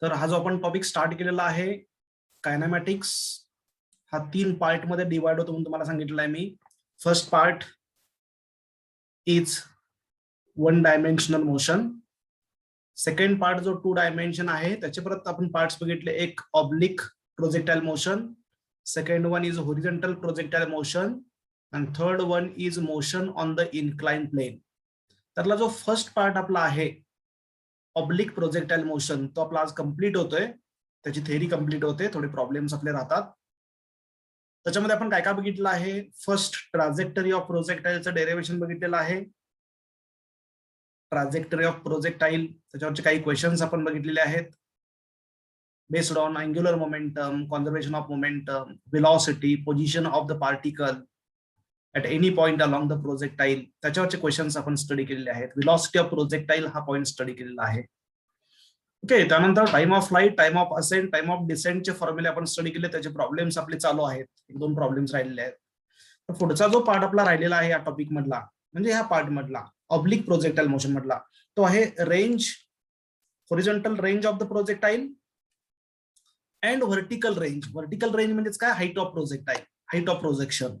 तर हा जो आपण टॉपिक स्टार्ट केलेला आहे कायनेमॅटिक्स, हा 3 पार्ट मध्ये डिवाइड होतो म्हणून तुम्हाला सांगितलं आहे मी. First part is 1 dimensional motion. Second part जो 2 डायमेन्शन आहे त्याचे परत आपण पार्ट्स बघितले. एक oblique projectile motion, second one is horizontal projectile motion and third one is motion on the incline plane. त्यातला जो फर्स्ट पार्ट आपला आहे ऑब्लिक प्रोजेक्टाइल मोशन तो आपला आज कंप्लीट होतोय. त्याची थेअरी कंप्लीट होते, थोडे प्रॉब्लेम्स आपले राहतात. त्याच्यामध्ये आपण काय काय बघितलं आहे. फर्स्ट ट्रॅजेक्टरी ऑफ प्रोजेक्टाइलचं डेरिव्हेशन बघितलेलं आहे. ट्रॅजेक्टरी ऑफ प्रोजेक्टाइल त्याच्यावरचे काही क्वेश्चन्स आपण बघितलेले आहेत. Based on angular momentum, conservation of momentum, velocity, position of the particle at any point along the projectile, त्याच्यावरचे क्वेश्चन्स आपण स्टडी केलेले आहेत. वेलॉसिटी ऑफ प्रोजेक्टाइल हा पॉइंट स्टडी केलेला आहे. ओके, त्यानंतर time of flight, time of ascent, time of डिसेंटचे फॉर्म्युले आपण स्टडी केले. त्याचे प्रॉब्लेम्स आपले चालू आहेत. 1-2 प्रॉब्लेम्स राहिलेले आहेत. तर पुढचा जो पार्ट आपला राहिलेला आहे या टॉपिक मधला, म्हणजे ह्या पार्ट मधला ऑब्लिक प्रोजेक्टाइल मोशन मधला, तो आहे range, horizontal range of the projectile and vertical range. Vertical range म्हणजे काय, height of projectile, height of projection.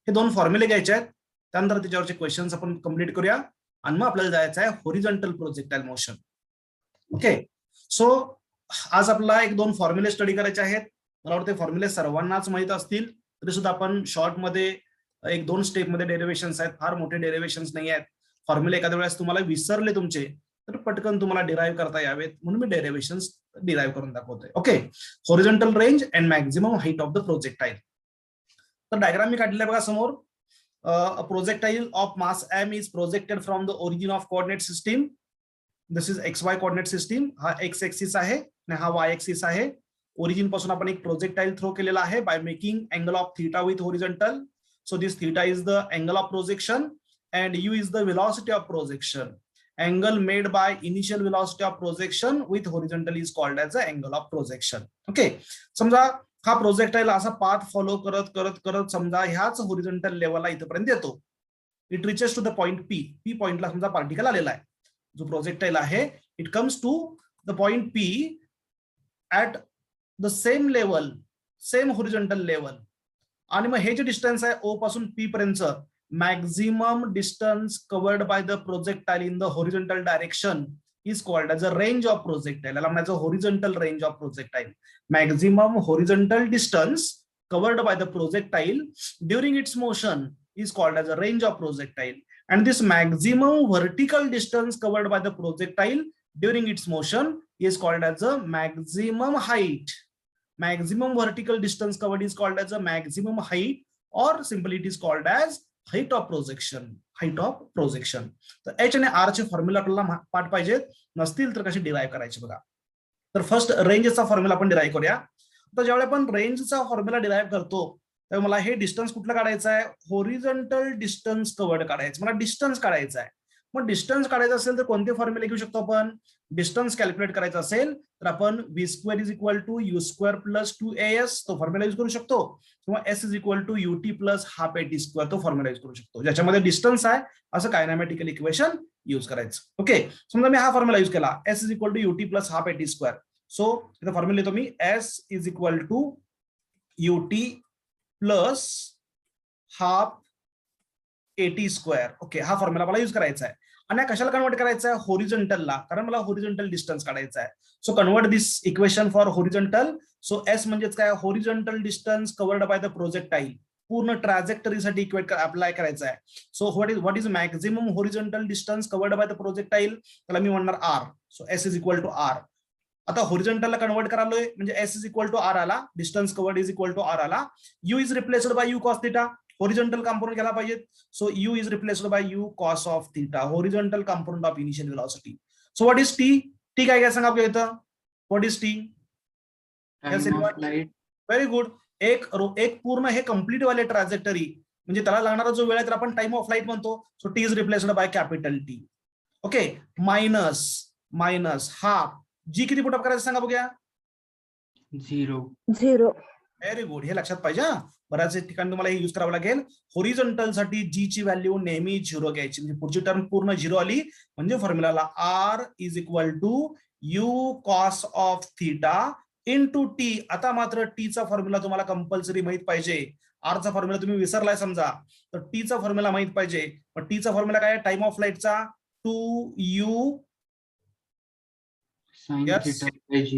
हे 2 फॉर्म्युले घ्यायचे आहेत. त्यानंतर त्याच्यावरचे क्वेश्चन्स आपण कंप्लीट करूया आणि मग आपल्याला जायचं आहे horizontal projectile motion. Okay, so आज आपल्याला 1-2 फॉर्म्युले स्टडी करायचे आहेत. मला वाटतं फॉर्म्युले सर्वांनाच माहित असतील, तरी सुद्धा आपण शॉर्ट मध्ये 1-2 स्टेप मध्ये डेरिव्हेशन्स आहेत. फार मोठे डेरिव्हेशन्स नाही आहेत. फॉर्म्युले एखाद्या वेळेस तुम्हाला विसरले तुमचे तर पटकन तुम्हाला डिराईव्ह करता यावेत म्हणून मी डेरिव्हेशन्स डिराईव्ह करून दाखवतोय. Okay, horizontal range and maximum height of the projectile. तर डायग्राम मी काढलेला बघा समोर. Projectile of mass m is projected from the origin of coordinate system. This is XY coordinate system. हा X एक्सिस आहे आणि हा Y एक्सिस आहे. Origin पासून आपण एक प्रोजेक्टाइल थ्रो केलेला आहे by making angle of theta with horizontal. So this theta is the angle of projection and u is the velocity of projection. Angle made by initial velocity of projection with horizontal is called as the angle of projection. Okay, समजा हा projectile असा path follow करत करत करत समजा ह्याच horizontal लेवलला इथपर्यंत येतो. It reaches to the point P. P पॉइंटला समजा पार्टिकल आलेला आहे. जो प्रोजेक्टाइल आहे it comes to the point P at the same level, same horizontal level. आणि मग हे जे डिस्टन्स आहे O पासून P पर्यंत, maximum distance covered by the projectile in the horizontal direction is called as a range of projectile. याला म्हणायचं horizontal range of projectile. Maximum horizontal distance covered by the projectile during its motion is called as a range of projectile. And this maximum vertical distance covered by the projectile during its motion is called as a maximum height. Maximum vertical distance covered is called as a maximum height, or simply it is called as height of projection. Height of projection. तर H आणि R चे formula आपल्याला पाठ पाहिजेत, नसतील तर कसे derive करायचे बघा. तर फर्स्ट रेंजचा फॉर्म्युला आपण डिराईव्ह करूया. तर ज्यावेळी आपण रेंजचा फॉर्म्युला डिराईव्ह करतो तेव्हा मला हे डिस्टन्स कुठलं काढायचं आहे, हॉरिझॉन्टल डिस्टन्स कव्हर्ड काढायचं. मला डिस्टन्स काढायचं आहे. मग डिस्टन्स काढायचं असेल तर कोणते फॉर्म्युले घेऊ शकतो आपण. डिस्टन्स कॅल्क्युलेट करायचं असेल तर आपण v² is equal to u² plus 2as तो फॉर्म्युला यूज करू शकतो, किंवा s is equal to ut plus half at² तो फॉर्म्युला यूज करू शकतो. ज्याच्यामध्ये डिस्टन्स आहे असं कायनेमॅटिकल इक्वेशन यूज करायचं. ओके, समजा मी हा फॉर्म्युला यूज केला, s is equal to ut plus half at². So इथं फॉर्म्युला लिहितो मी, s is equal to ut plus half at². Okay, हा फॉर्म्युला मला यूज करायचा आहे. आणि कशाला कन्वर्ट करायचं आहे, हॉरिझॉन्टलला, कारण मला हॉरिझॉन्टल डिस्टन्स काढायचा आहे. So convert this equation for horizontal. So S म्हणजेच काय, horizontal distance covered by the projectile. पूर्ण ट्रॅजेक्टरीसाठी इक्वेट अप्लाय करायचा आहे. So what is maximum horizontal distance covered by the projectile, त्याला मी म्हणणार R. So S is equal to R. आता हॉरिझॉन्टलला कन्वर्ट करालोय म्हणजे S is equal to R आला, distance covered is equal to R आला. U is replaced by U cos theta. Horizontal component घ्यायला पाहिजे. So U is replaced by U cos of theta, horizontal component of initial velocity. So what is T? T काय सांगा आपल्या इथं, what is T? Very good. एक पूर्ण हे complete वाले ट्रॅजेक्टरी म्हणजे त्याला लागणारा जो वेळ आहे तर आपण टाइम ऑफ फ्लाइट म्हणतो. So T is replaced by capital T. Okay, minus half. G किती पुट अप करायचं सांगा बघूया. 0. व्हेरी गुड, हे लक्षात पाहिजे. बऱ्याच ठिकाणी तुम्हाला हे युज करावं लागेल. होरिझॉन्टल साठी जी ची व्हॅल्यू नेहमी 0 घ्यायची, म्हणजे पुढची टर्म पूर्ण 0 आली म्हणजे फॉर्म्युलाला r is equal to u cos of theta into t. आता मात्र टी चा फॉर्म्युला तुम्हाला कंपल्सरी माहित पाहिजे. आर चा फॉर्म्युला तुम्ही विसरलाय समजा, तर टी चा फॉर्म्युला माहित पाहिजे. पण टी चा फॉर्म्युला काय आहे? टाइम ऑफ फ्लाईटचा 2u sin theta by g.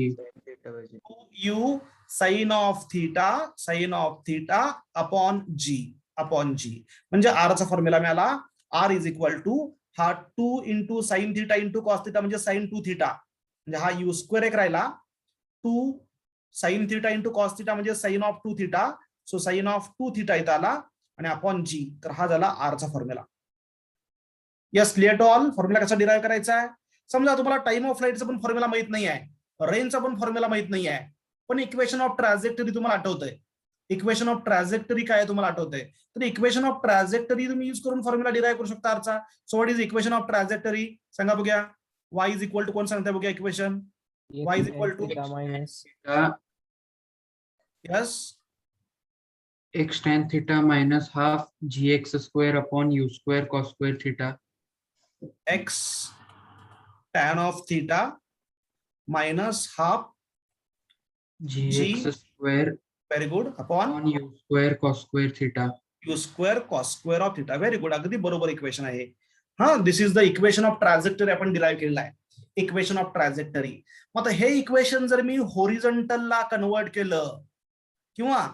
2u sine of theta upon g म्हणजे आर चा फॉर्म्युला मिळाला. आर इज इक्वल टू हा 2 into sine theta into cos theta म्हणजे साइन 2 थिटा, म्हणजे हा यू स्क्वेअर एक राहिला. 2 sine theta into cos theta म्हणजे sine of 2 theta. So sine of 2 theta इथं आला आणि अपॉन जी, तर हा झाला आर चा फॉर्म्युला. Yes, clear to all. Formula कसा डिराईव्ह करायचा आहे? समजा तुम्हाला टाइम ऑफ फ्लाईटचा पण फॉर्म्युला माहित नाही आहे, रेंजचा पण फॉर्म्युला माहित नाही आहे, पण इक्वेशन ऑफ ट्रॅजेक्टरी तुम्हाला आठवतंय. इक्वेशन ऑफ ट्रॅजेक्टरी काय तुम्हाला आठवतंय, तर इक्वेशन ऑफ ट्रॅजेक्टरी तुम्ही यूज करून फॉर्म्युला डिराईव्ह करू शकता आरचा. So what is equation of trajectory? सांगा बघूया. y इज इक्वल टू, कोण सांगताय बघूया इक्वेशन? y is equal to yes x tan theta minus half gx square upon u square cos square theta. x tan of theta minus half gx square very good upon u square cos square theta. u square cos square of theta. Very good, अगदी बरोबर equation आहे. हा, this is the equation of trajectory आपण derive केलेला आहे. Equation of trajectory. मग हे equation जर मी होरिझॉन्टलला कन्वर्ट केलं, किंवा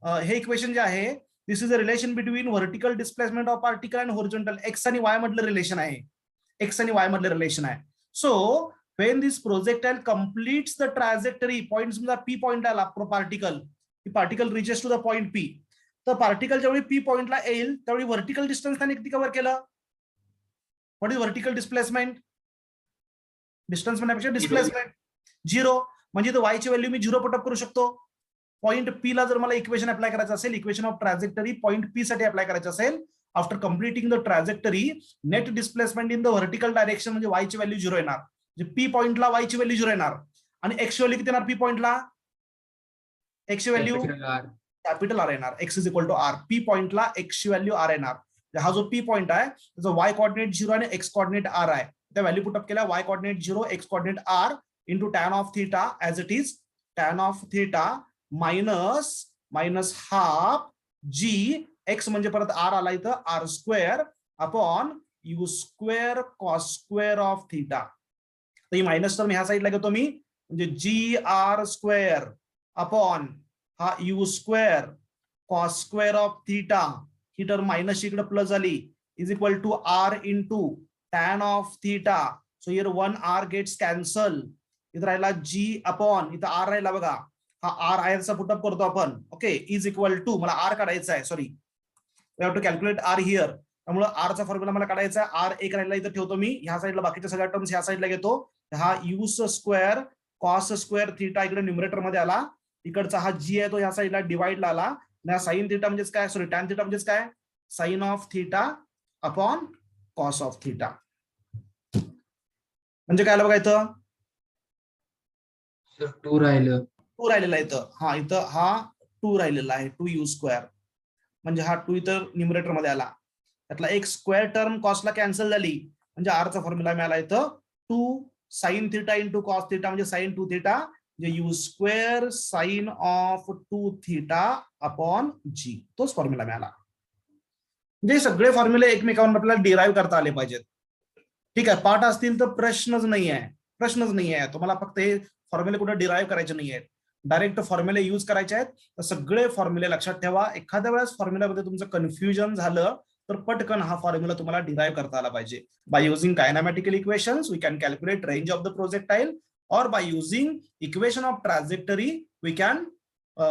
हे इक्वेशन जे आहे, this is a relation between vertical displacement of particle and horizontal. X आणि वाय मधलं रिलेशन आहे. एक्स आणि वाय मधलं रिलेशन आहे. So when this projectile completes the trajectory, point समजा पी पॉइंट आला particle reaches to the point P, तर particle ज्यावेळी पी पॉइंटला येईल त्यावेळी व्हर्टिकल डिस्टन्स त्याने किती कव्हर केलं? What is vertical displacement? Distance म्हणण्यापेक्षा डिस्प्लेसमेंट 0, म्हणजे वाय ची व्हॅल्यू मी 0 पुटअप करू शकतो. पॉइंट पी ला जर मला इक्वेशन अप्लाय करायचं असेल, equation of trajectory point P साठी अप्लाय करायचं असेल, after completing the trajectory net displacement in the vertical direction म्हणजे वाय ची व्हॅल्यू 0 येणार. म्हणजे पी पॉइंटला वाय ची व्हॅल्यू 0 येणार आणि एक्स ची व्हॅल्यू किती येणार? पी पॉइंटला एक्स ची व्हॅल्यू कॅपिटल आर येणार. X is equal to R. P पॉइंटला एक्स ची व्हॅल्यू आर येणार. हा जो पी पॉइंट आहे त्याचा वाय कॉर्डिनेट 0 आणि एक्स कॉर्डिनेट आर आहे. त्या व्हॅल्यू पुटअप केल्या, Y coordinate 0, X coordinate R into tan of theta as it is tan of theta minus half G X म्हणजे परत आर आला इथं R square upon U square cos square of theta. तर ही minus term ह्या साईडला घेतो मी, म्हणजे जी आर स्क्वेअर अपॉन हा you square cos square of theta, ही टर्म मायनस इकडे प्लस झाली, is equal to R into tan of theta. So here 1 R gets cancel. इथं राहिला जी अपॉन इथं आर राहिला बघा, हा आर आयरचा पुटअप करतो आपण. ओके, इज इक्वल टू, मला आर काढायचा आहे, sorry we have to calculate R here. त्यामुळे आर चा फॉर्म्युला मला काढायचा आहे. आर एक राहिला इथं ठेवतो मी, ह्या साईडला बाकीच्या सगळ्या टर्म्स ह्या साईडला घेतो. हा you square cos square theta इकडे न्यूमरेटर मध्ये आला, इकडचा हा जी आहे तो ह्या साईडला डिवाइडला आला. साइन थिटा म्हणजेच काय, सॉरी टॅन थिटा म्हणजेच काय, sine of theta upon cos of theta. म्हणजे काय आलं बघा इथं? 2 राहिलं, 2 राहिलेला आहे इथं. हा, इथं हा 2 राहिलेला आहे, 2u स्क्वेअर, म्हणजे हा 2 इथं न्यूमरेटर मध्ये आला. त्यातला एक स्क्वेअर टर्म कॉस्टला कॅन्सल झाली, म्हणजे आरचा फॉर्म्युला मिळाला इथं 2 sine theta into cos theta म्हणजे साइन 2 थिटा, म्हणजे u square sine of 2 theta upon g, तोच फॉर्म्युला मिळाला. म्हणजे सगळे फॉर्म्युले एकमेकांवर आपल्याला डिराईव्ह करता आले पाहिजेत. ठीक आहे, पाठ असतील तर प्रश्नच नाही आहे. तुम्हाला फक्त हे फॉर्म्युले कुठे डिराईव्ह करायचे नाही आहेत, डायरेक्ट फॉर्म्युले यूज करायचे आहेत. तर सगळे फॉर्म्युले लक्षात ठेवा. एखाद्या वेळेस फॉर्म्युल्यामध्ये तुमचं कन्फ्युजन झालं तर पटकन हा फॉर्म्युला तुम्हाला डिराईव्ह करता आला पाहिजे. By using kinematical equations we can calculate range of the projectile, और by using equation of trajectory we can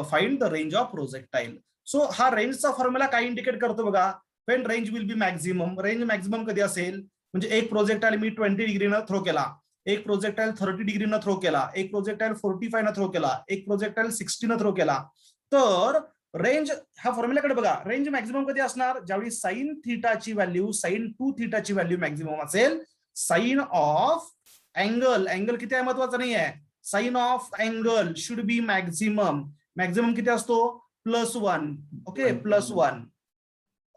find the range of projectile. So हा रेंजचा फॉर्म्युला काय इंडिकेट करतो बघा, when range will be maximum. Range maximum कधी असेल, म्हणजे एक प्रोजेक्टाईल मी 20 डिग्रीनं थ्रो केला, एक प्रोजेक्टाईल 30 डिग्रीनं थ्रो केला, एक प्रोजेक्टाईल 45 न थ्रो केला, एक प्रोजेक्टाईल 60 न थ्रो केला. तर रेंज ह्या फॉर्म्युल्याकडे बघा, रेंज मॅक्झिमम कधी असणार, ज्यावेळी साइन थिटाची व्हॅल्यू साइन 2 थिटाची व्हॅल्यू मॅक्झिमम असेल. साइन ऑफ अँगल किती आहे महत्वाचं नाही आहे, sine of angle should be maximum. Maximum किती असतो, +1, ओके, +1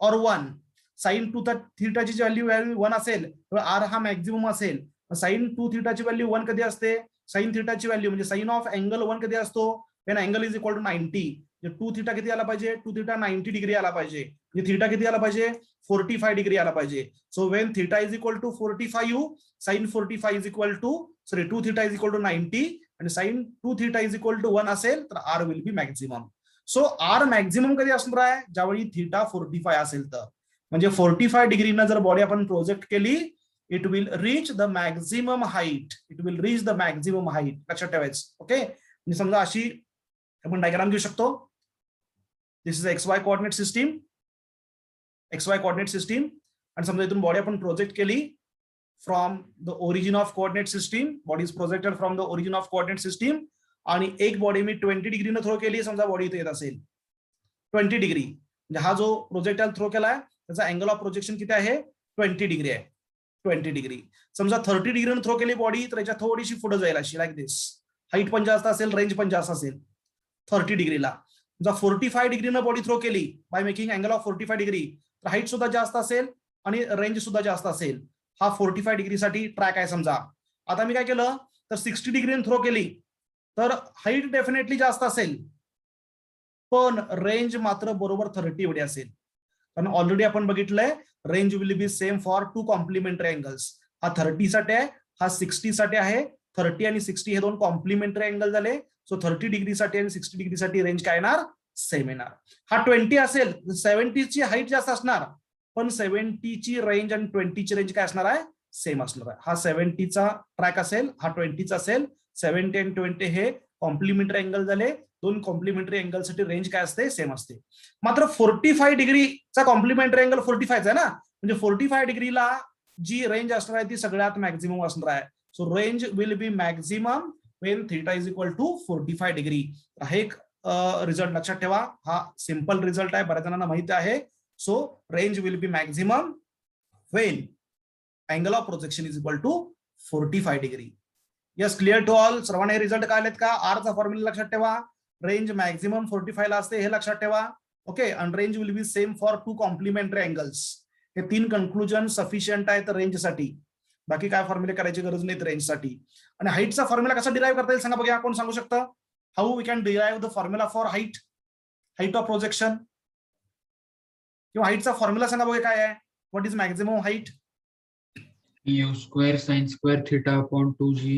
और 1. साइन 2 थिटाची व्हॅल्यू 1 असेल तर आर हा मॅक्झिमम असेल. साइन 2 थिटाची व्हॅल्यू 1 कधी असते? साइन थिटाची व्हॅल्यू म्हणजे साइन ऑफ अँगल 1 कधी असतो? when angle is equal to 90. 2 theta किती आला पाहिजे? 2 थिटा 90 डिग्री आला पाहिजे. म्हणजे थिटा किती आला पाहिजे? 45 डिग्री आला पाहिजे. So when theta is equal to 45, sine 45 is equal to 2 theta is equal to 90 आणि sine 2 theta is equal to 1 असेल तर R will be maximum. So R maximum कधी असणार आहे? ज्यावेळी थिटा 45 असेल तर. म्हणजे 45 डिग्रीनं जर बॉडी आपण प्रोजेक्ट केली, it will reach the maximum height. It will reach the maximum height. लक्षात ठेवायचं. ओके, म्हणजे समजा अशी आपण डायग्राम घेऊ शकतो. This is XY coordinate system, XY coordinate system. आणि समजा इथून बॉडी आपण प्रोजेक्ट केली from the origin of coordinate system. Body is projected from the origin of coordinate system. आणि एक बॉडी मी 20 डिग्रीनं थ्रो केली. समजा बॉडी इथे येत असेल 20 डिग्री, म्हणजे हा जो प्रोजेक्टाइल थ्रो केलाय त्याचा अँगल ऑफ प्रोजेक्शन किती आहे? 20 डिग्री आहे. 20 डिग्री. समजा 30 डिग्रीनं थ्रो केली बॉडी तर याच्या थोडीशी पुढे जाईल अशी, लाईक दिस. हाईट पण जास्त असेल, रेंज पण जास्त असेल 30 डिग्रीला. समजा 45 डिग्रीनं बॉडी थ्रो केली by making angle of 45 degree तर हाईट सुद्धा जास्त असेल आणि रेंज सुद्धा जास्त असेल. हा 45 डिग्रीसाठी ट्रॅक आहे समजा. आता मी काय केलं तर 60 डिग्रीनं थ्रो केली तर हाईट डेफिनेटली जास्त असेल पण रेंज मात्र बरोबर 30 एवढी असेल. कारण ऑलरेडी आपण बघितलंय range will be same for 2 complementary angles. हा 30 साठी आहे, हा 60 साठी आहे. 30 आणि 60 हे 2 कॉम्प्लिमेंटरी अँगल झाले. सो 30 डिग्री साठी आणि 60 डिग्री साठी रेंज काय येणार? सेम येणार. हा 20 असेल, 70 ची हाईट जास्त असणार पण 70 ची रेंज आणि 20 ची रेंज काय असणार आहे? सेम असणार आहे. हा 70 चा ट्रॅक असेल, हा 20 चा असेल. 70 आणि 20 हे कॉम्प्लिमेंटरी अँगल झाले. 2 कॉम्प्लिमेंटरी अँगल साठी रेंज काय असते? सेम असते. मात्र 45 डिग्रीचा कॉम्प्लिमेंटरी अँगल 45 आहे ना, म्हणजे 45 डिग्रीला जी रेंज असणार आहे ती सगळ्यात मॅक्झिमम असणार आहे. So range will be maximum when theta is equal to 45 degree. हा एक रिझल्ट लक्षात ठेवा. हा सिंपल रिझल्ट आहे, बऱ्याच जणांना माहिती आहे. So range will be maximum when angle of projection is equal to 45 degree. Yes, clear to all. सर्वांना हे रिझल्ट काय आलेत का? आर चा फॉर्म्युला लक्षात ठेवा. रेंज मॅक्झिमम 45 ला असते हे लक्षात ठेवा. ओके, आणि range will be same for 2 complementary angles. हे 3 कन्क्लुजन सफिशियंट आहेत रेंजसाठी. बाकी काय फॉर्म्युले करायची गरज नाही रेंजसाठी. आणि हाईटचा फॉर्म्युला कसा डिराईव्ह करता येईल सांगा बघा. कोण सांगू शकतं? How we can derive the formula for height, height of projection? किंवा हाईटचा फॉर्म्युला सांगा बघा काय आहे? What is maximum height? u² sin² theta upon 2g.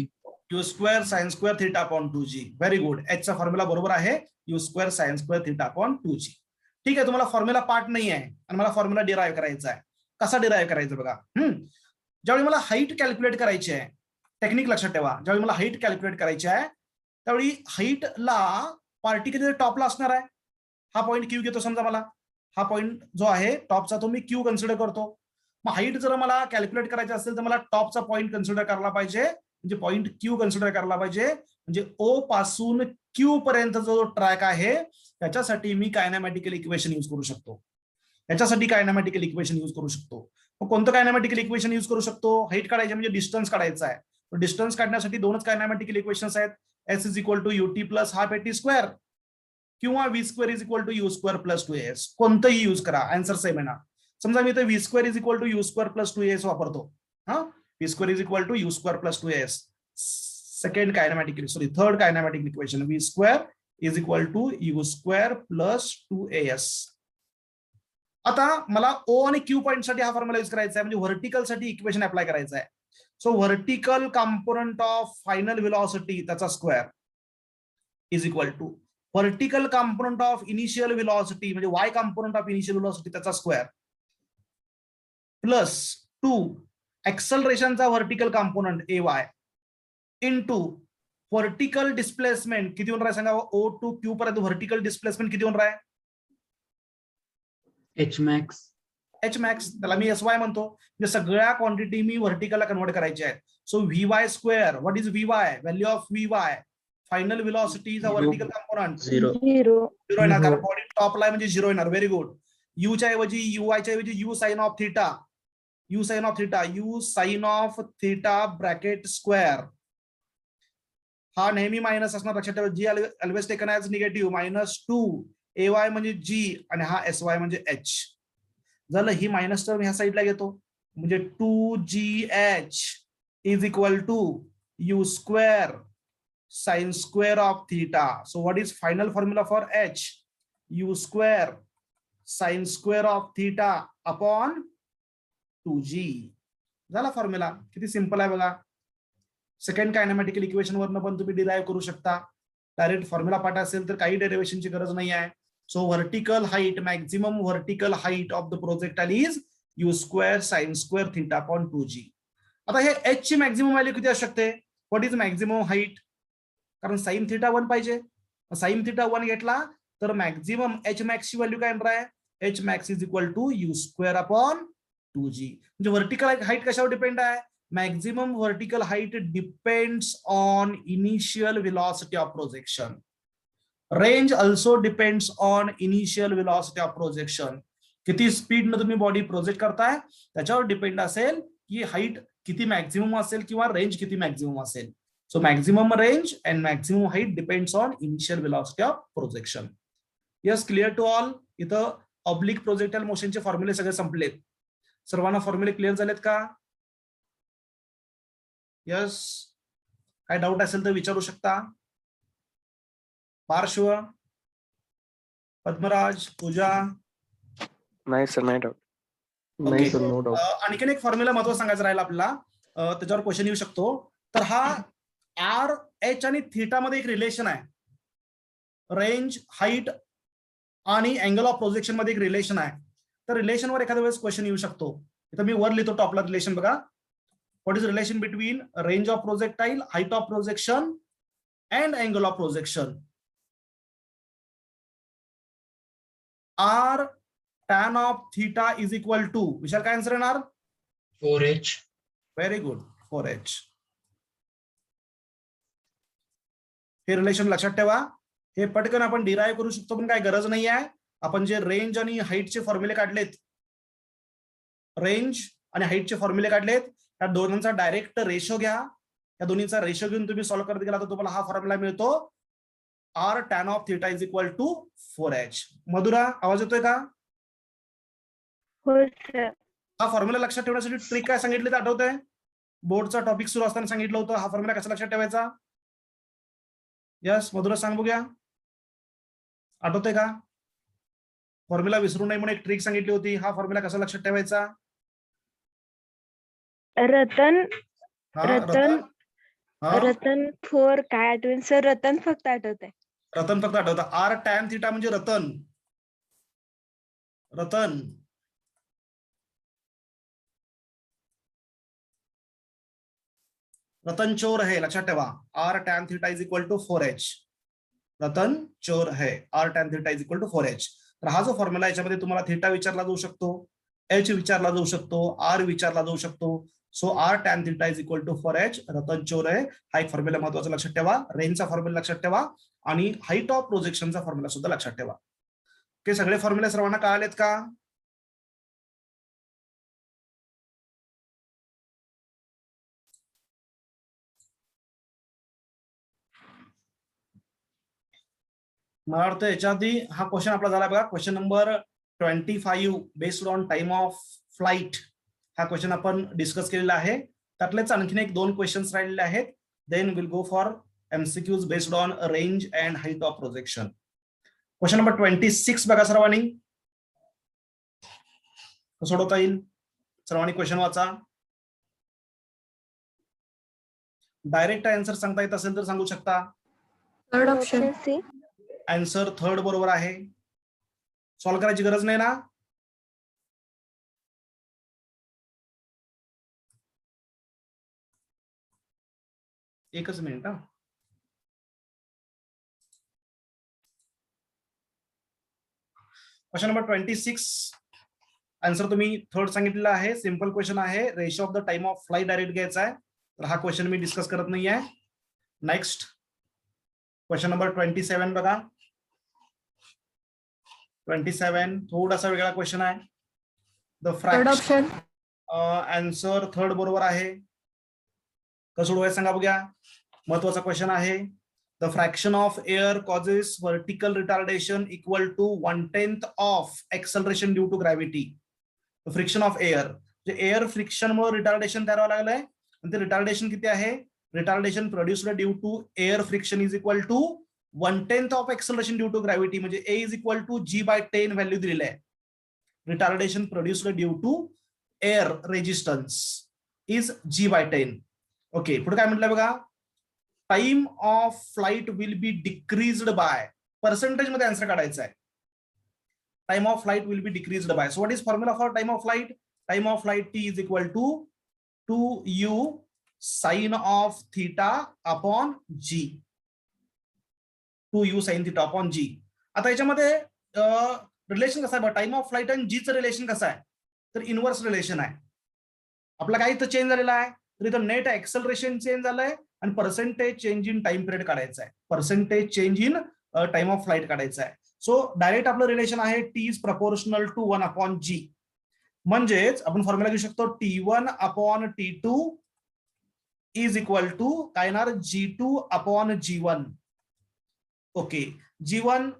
u² sin² theta upon 2g. Very good. H चा फॉर्म्युला बरोबर आहे, u² sin² theta upon 2g. ठीक आहे, तुम्हाला फॉर्म्युला पार्ट नाही आहे आणि मला फॉर्म्युला डिराईव्ह करायचा आहे. कसा डिराईव्ह करायचा बघा. ज्यावेळी मला हाईट कॅल्क्युलेट करायची आहे, टेक्निक लक्षात ठेवा. ज्यावेळी मला हाईट कॅल्क्युलेट करायची आहे त्यावेळी हाईटला पार्टी किती टॉपला असणार आहे? हा पॉईंट क्यू घेतो समजा. मला हा पॉईंट जो आहे टॉपचा तो मी क्यू कन्सिडर करतो. मग हाईट जर मला कॅल्क्युलेट करायची असेल तर मला टॉपचा पॉईंट कन्सिडर करायला पाहिजे, म्हणजे पॉईंट क्यू कन्सिडर करायला पाहिजे. म्हणजे ओ पासून क्यू पर्यंत जो ट्रॅक आहे त्याच्यासाठी मी कायनॅमॅटिकल इक्वेशन यूज करू शकतो. याच्यासाठी कायनॅमॅटिकल इक्वेशन यूज करू शकतो. मग कोणतं कायनॅमॅटिकल इक्वेशन यूज करू शकतो? हाईट काढायची म्हणजे डिस्टन्स काढायचा आहे. डिस्टन्स काढण्यासाठी 2च कायनॅमॅटिकल इक्वेशन्स आहेत. S is equal to ut plus half at square किंवा v² is equal to u² plus 2as. कोणतंही यूज करा, आन्सर सेम येणार. समजा मी इथे v² is equal to u² plus 2as वापरतो. हा, v² is equal to u² plus 2as. Third kinematic equation v² is equal to u² plus 2as. आता मला ओ आणि क्यू पॉईंट साठी हा फॉर्म्युला यूज करायचा आहे, म्हणजे व्हर्टिकल साठी इक्वेशन अप्लाय करायचं आहे. So vertical component of final velocity त्याचा square is equal to vertical component of initial velocity म्हणजे y component of initial velocity त्याचा स्क्वेअर प्लस 2 एक्सेलरेशनचा vertical component AY into vertical displacement किती होणार आहे सांगा. O टू क्यू पर्यंत vertical displacement किती होणार आहे? h max. त्याला मी SY म्हणतो. म्हणजे सगळ्या क्वांटिटी मी व्हर्टिकलला कन्वर्ट करायचे आहेत. So VY², what is VY? Value of VY final velocity is a vertical component 0 येणार, कारण बॉडी टॉपला म्हणजे 0 येणार. Very good. U च्या ऐवजी UY च्या ऐवजी U sine of theta, U sine of theta bracket square. हा नेहमी मायनस असणार लक्षात ठेवा. G always taken as negative -2 AY म्हणजे G आणि हा SY म्हणजे H. झालं, ही मायनस टर्म ह्या साईडला घेतो, म्हणजे 2GH is equal to U square sin square of theta. So what is final formula for H? U square sin square of theta upon 2G. झाला फॉर्म्युला, किती सिंपल आहे बघा. सेकंड कायनेमॅटिकल इक्वेशन वरनं पण तुम्ही डिराईव्ह करू शकता. डायरेक्ट फॉर्म्युला पाठ असेल तर काही डेरिव्हेशनची गरज नाही आहे. So vertical height, maximum vertical height of the projectile is U square sin square theta upon 2G. आता हे H ची मॅक्झिमम व्हॅल्यू किती असू शकते? What is maximum height? कारण साइन थिटा 1 पाहिजे, साइन थिटा 1 घेतला तर मॅक्झिमम H मॅक्स ची व्हॅल्यू काय येणार आहे? H max is equal to U square upon 2G. म्हणजे व्हर्टिकल हाईट कशावर डिपेंड आहे? Maximum vertical height depends on initial velocity of projection. Range also depends on initial velocity of projection. किती speed न तुम्ही body project करताय त्याच्यावर depend असेल की हाईट किती मॅक्झिमम असेल किंवा रेंज किती मॅक्झिमम असेल. So maximum range and maximum height depends on initial velocity of projection. Yes, clear to all? इथं ऑब्लिक प्रोजेक्टाइल मोशनचे फॉर्म्युले सगळे संपलेत. सर्वांना फॉर्म्युले क्लिअर झालेत का? यस, काय डाऊट असेल तर विचारू शकता. पार्श्व, पद्मराज, पूजा. नाही सर, नाही डाऊट. नाही सर, नो डाऊट. आणखीन एक फॉर्म्युला महत्त्वाचा सांगायचं राहिला आपल्याला, त्याच्यावर क्वेश्चन येऊ शकतो. तर हा आर, एच आणि थीटा मध्ये एक रिलेशन आहे. रेंज, हाईट आणि अँगल ऑफ प्रोजेक्शन मध्ये एक रिलेशन आहे. तर रिलेशनवर एखाद्या वेळेस क्वेश्चन येऊ शकतो. इथं मी वर लिहितो टॉपला रिलेशन बघा. What is relation between range of projectile, height of projection and angle of projection? R tan of theta is equal to, Vishal काय आन्सर येणार? 4H. Very good, 4H. हे रिलेशन लक्षात ठेवा. हे पटकन आपण डिराईव्ह करू शकतो, पण काय गरज नाही आहे. आपण जे रेंज आणि हाईटचे फॉर्म्युले काढलेत, रेंज आणि हाईटचे फॉर्म्युले काढलेत, त्या दोघांचा डायरेक्ट रेशो घ्या. या दोन्हीचा रेशो घेऊन तुम्ही सॉल्व्ह करत गेला तर तुम्हाला हा फॉर्म्युला मिळतो. R tan of theta is equal to 4H. Madhura, आवाज येतोय का? हो सर. हा फॉर्म्युला लक्षात ठेवण्यासाठी ट्रिक काय सांगितली ते आठवतंय? बोर्डचा टॉपिक सुरू असताना सांगितलं होतं हा फॉर्म्युला कसा लक्षात ठेवायचा. यस, मधुरा सांग बघूया, आठवतंय का? फॉर्म्युला विसरू नये म्हणून एक ट्रिक सांगितली होती. हा फॉर्म्युला कसा लक्षात ठेवायचा? रतन रतन, रतन 4 काय आठवेल सर? रतन फक्त आठवत आहे. रतन फक्त आठवतं. आर टॅन थिटा म्हणजे रतन. रतन रतन चोर है, लक्षात ठेवा. R tan theta is equal to 4H. Ratan चोर है, R tan theta is equal to 4H. तर हा जो फॉर्म्युला याच्यामध्ये तुम्हाला थिटा विचारला जाऊ शकतो, एच विचारला जाऊ शकतो, आर विचारला जाऊ शकतो. So R tan theta is equal to 4H. Ratan चोर है हा एक फॉर्म्युला महत्वाचा लक्षात ठेवा. रेंजचा फॉर्म्युला लक्षात ठेवा आणि हाईट ऑफ प्रोजेक्शनचा फॉर्म्युला सुद्धा लक्षात ठेवा. ओके, सगळे फॉर्म्युले सर्वांना कळालेत का? मला वाटतं याच्या आधी हा क्वेश्चन आपला झाला बघा. Question number 25 based on time of flight. हा क्वेश्चन आपण डिस्कस केलेला आहे. त्यातलेच आणखीन एक 2 क्वेश्चन्स राहिलेले आहेत. Then will go for MCQs based on range and height of projection. Question number 26 बघा सर्वांनी, सोडवता येईल. सर्वांनी क्वेश्चन वाचा. डायरेक्ट आन्सर सांगता येत असेल तर सांगू शकता. Third option. C. Answer third बरोबर आहे. सॉल्व्ह करायची गरज नाही ना? एकच मिनिट. क्वेश्चन नंबर 26 आन्सर तुम्ही थर्ड सांगितलेला आहे. सिंपल क्वेश्चन आहे. Ratio of the time of flight direct घ्यायचा आहे. तर हा क्वेश्चन मी डिस्कस करत नाही आहे. नेक्स्ट क्वेश्चन नंबर 27 बघा. 27 थोडासा वेगळा क्वेश्चन आहे. The third fraction. Option. Answer third बरोबर आहे. कसं सोडवायचं सांगा बघूया. महत्वाचा क्वेश्चन आहे. the fraction of air causes vertical retardation equal to 1/10 of acceleration due to gravity. The friction of air, जे एअर फ्रिक्शन मुळे रिटार्डेशन तयार व्हायला लागलंय, आणि ते रिटार्डेशन किती आहे? Retardation produced due to air friction is equal to 1/10 of acceleration due to gravity, म्हणजे a is equal to G/10 value दिलेली आहे. Retardation produced due to air resistance is G/10. Okay, पुढे काय म्हटलंय बघा, time of flight will be decreased by, percentage मध्ये answer काढायचा आहे. Time of flight will be decreased by. So what is formula for time of flight? Time of flight T is equal to 2u sine of theta upon G. 2u sine theta upon G. आता याच्यामध्ये relation कसं आहे? Time of flight आणि जीचं relation कसं आहे? तर inverse relation आहे. आपला काही इथं चेंज झालेला आहे, तर इथं नेट एक्सेलरेशन चेंज झालंय आणि percentage change in time period काढायचा आहे. Percentage change in time of flight काढायचा आहे. सो डायरेक्ट आपलं रिलेशन आहे T is proportional to 1 upon G. म्हणजेच आपण फॉर्म्युला घेऊ शकतो T1 upon T2 is equal to काय येणार? G2 upon G1. Okay, G1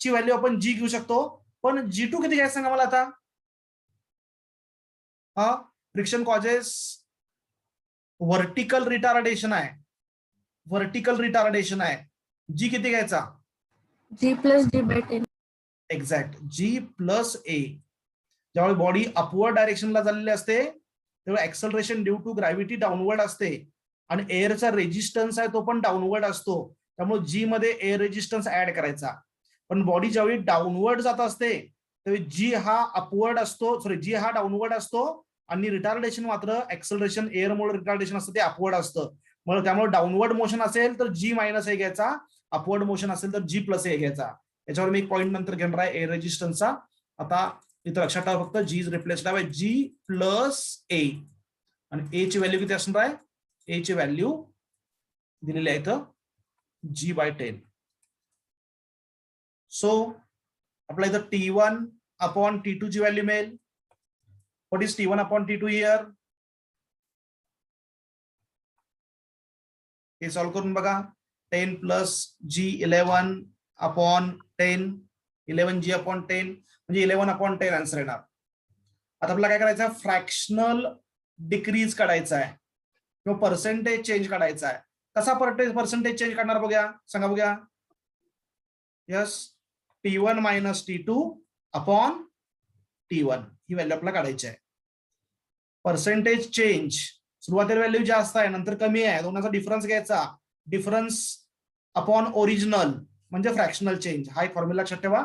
ची व्हॅल्यू आपण G घेऊ शकतो, पण G2 किती घ्यायचं सांगा मला आता. हा, फ्रिक्शन कॉजेस व्हर्टिकल रिटार्डेशन आहे, व्हर्टिकल रिटार्डेशन आहे. G किती घ्यायचा? G plus G/10. Exact, G+A. ज्यावेळी बॉडी अपवर्ड डायरेक्शनला चाललेली असते तेव्हा acceleration due to gravity downward असते आणि एअरचा रेजिस्टन्स आहे तो पण डाऊनवर्ड असतो. त्यामुळे G मध्ये एअर रेजिस्टन्स ऍड करायचा. पण बॉडी ज्यावेळी डाऊनवर्ड जात असते त्यावेळी G हा अपवर्ड असतो, G हा डाऊनवर्ड असतो आणि रिटार्डेशन मात्र एक्सेलरेशन एअरमुळे रिटार्डेशन असतं ते अपवर्ड असतं. मग त्यामुळे डाऊनवर्ड मोशन असेल तर G-A घ्यायचा, अपवर्ड मोशन असेल तर G+A घ्यायचा. याच्यावर मी एक पॉईंट नंतर घेणार आहे एअर रेजिस्टन्सचा. आता इथं लक्षात ठेवा फक्त G is replaced bye G+A आणि A ची व्हॅल्यू किती असणार आहे? A ची व्हॅल्यू दिलेली आहे इथं G/10. सो आपला इथं T1 अपॉन T2 ची व्हॅल्यू मिळेल. What is T1 upon T2 here? हे सॉल्व्ह करून बघा. 10 plus G11 upon 10, 11G upon 10 म्हणजे 11 अपॉन 10 आन्सर येणार. आता आपल्याला काय करायचं आहे? फ्रॅक्शनल डिक्रीज काढायचा आहे किंवा पर्सेंटेज चेंज काढायचा आहे. कसा पर्सेंटेज चेंज करणार बघूया, सांगा बघूया. Yes, T1 minus T2 upon T1 ही व्हॅल्यू आपल्याला काढायची आहे. पर्सेंटेज चेंज सुरुवातीला व्हॅल्यू जास्त आहे, नंतर कमी आहे, दोनाचा डिफरन्स घ्यायचा. डिफरन्स अपॉन ओरिजिनल म्हणजे फ्रॅक्शनल चेंज. हा एक फॉर्म्युला लक्षात ठेवा.